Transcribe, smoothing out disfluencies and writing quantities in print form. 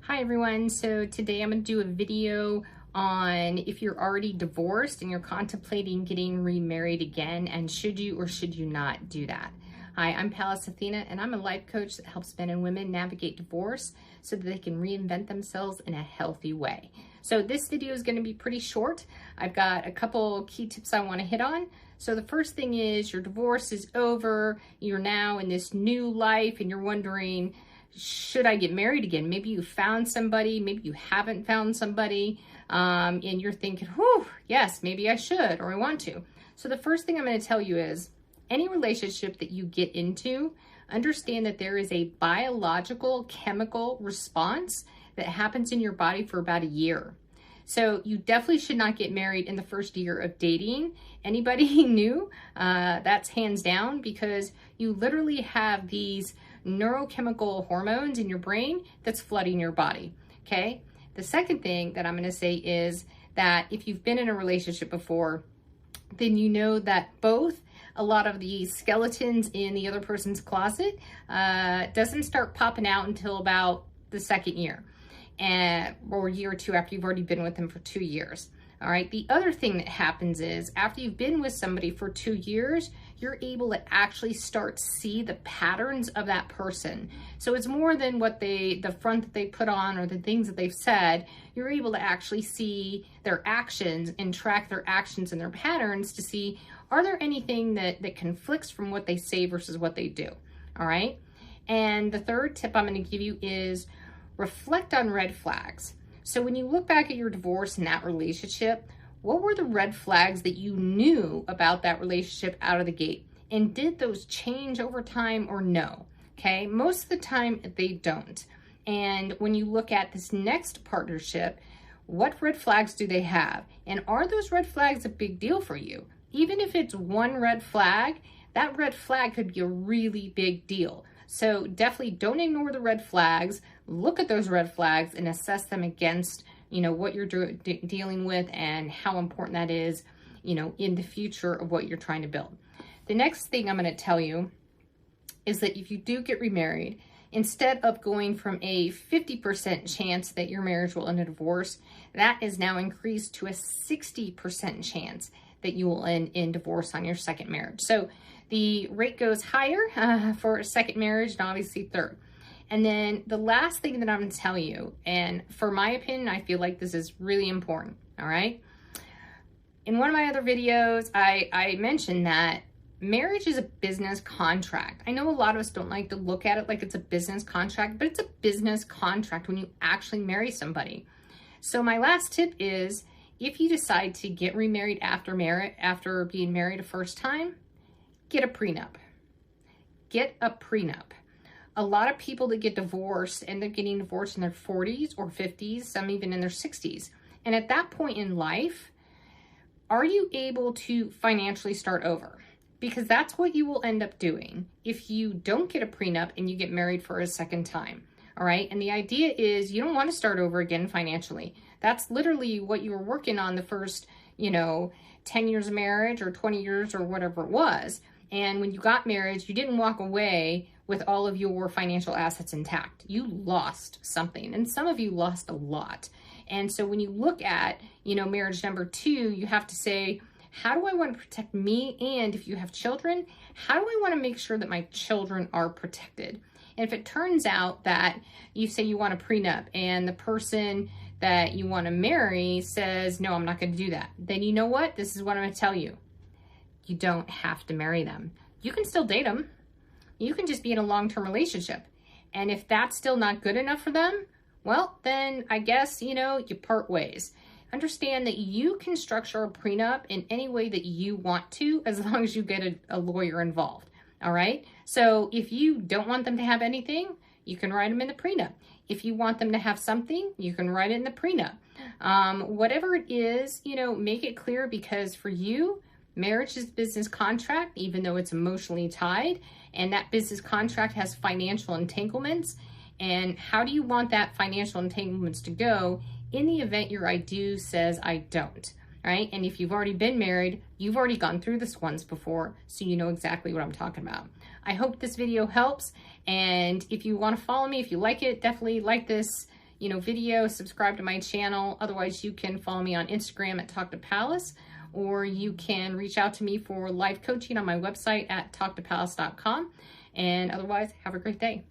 Hi everyone, so today I'm going to do a video on if you're already divorced and you're contemplating getting remarried again, and should you or should you not do that. Hi, I'm Athena, and I'm a life coach that helps men and women navigate divorce so that they can reinvent themselves in a healthy way. So this video is going to be pretty short. I've got a couple key tips I want to hit on. So the first thing is your divorce is over, you're now in this new life and you're wondering, should I get married again? Maybe you found somebody, maybe you haven't found somebody, and you're thinking, whew, yes, maybe I should or I want to. So the first thing I'm going to tell you is any relationship that you get into, understand that there is a biological chemical response that happens in your body for about a year. So you definitely should not get married in the first year of dating anybody new. That's hands down, because you literally have these neurochemical hormones in your brain that's flooding your body, okay? The second thing that I'm gonna say is that if you've been in a relationship before, then you know that both a lot of the skeletons in the other person's closet doesn't start popping out until about the second year, or a year or two after you've already been with them for 2 years. All right. The other thing that happens is after you've been with somebody for 2 years, you're able to actually start to see the patterns of that person. So it's more than what the front that they put on or the things that they've said. You're able to actually see their actions and track their actions and their patterns to see, are there anything that conflicts from what they say versus what they do? All right. And the third tip I'm going to give you is reflect on red flags. So when you look back at your divorce and that relationship, what were the red flags that you knew about that relationship out of the gate? And did those change over time or no? Okay, most of the time they don't. And when you look at this next partnership, what red flags do they have? And are those red flags a big deal for you? Even if it's one red flag, that red flag could be a really big deal. So definitely don't ignore the red flags. Look at those red flags and assess them against, what you're dealing with and how important that is, in the future of what you're trying to build. The next thing I'm going to tell you is that if you do get remarried, instead of going from a 50% chance that your marriage will end in divorce, that is now increased to a 60% chance that you will end in divorce on your second marriage. So the rate goes higher for a second marriage and obviously third. And then the last thing that I'm going to tell you, and for my opinion, I feel like this is really important, all right? In one of my other videos, I mentioned that marriage is a business contract. I know a lot of us don't like to look at it like it's a business contract, but it's a business contract when you actually marry somebody. So my last tip is, if you decide to get remarried after being married a first time, get a prenup. Get a prenup. A lot of people that get divorced end up getting divorced in their 40s or 50s, some even in their 60s. And at that point in life, are you able to financially start over? Because that's what you will end up doing if you don't get a prenup and you get married for a second time. All right. And the idea is you don't want to start over again financially. That's literally what you were working on the first, 10 years of marriage or 20 years or whatever it was. And when you got married, you didn't walk away with all of your financial assets intact. You lost something, and some of you lost a lot. And so when you look at, marriage number 2, you have to say, how do I want to protect me? And if you have children, how do I want to make sure that my children are protected? And if it turns out that you say you want a prenup and the person that you want to marry says, no, I'm not going to do that, then you know what? This is what I'm going to tell you. You don't have to marry them. You can still date them. You can just be in a long-term relationship. And if that's still not good enough for them, well, then I guess, you part ways. Understand that you can structure a prenup in any way that you want to, as long as you get a lawyer involved. All right. So if you don't want them to have anything, you can write them in the prenup. If you want them to have something, you can write it in the prenup. Whatever it is, make it clear, because for you, marriage is a business contract, even though it's emotionally tied, and that business contract has financial entanglements. And how do you want that financial entanglements to go in the event your I do says I don't, right? And if you've already been married, you've already gone through this once before, so you know exactly what I'm talking about. I hope this video helps, and if you want to follow me, if you like it, definitely like this video, subscribe to my channel. Otherwise, you can follow me on Instagram at Talk to Palace, or you can reach out to me for live coaching on my website at talktopalace.com. And otherwise, have a great day.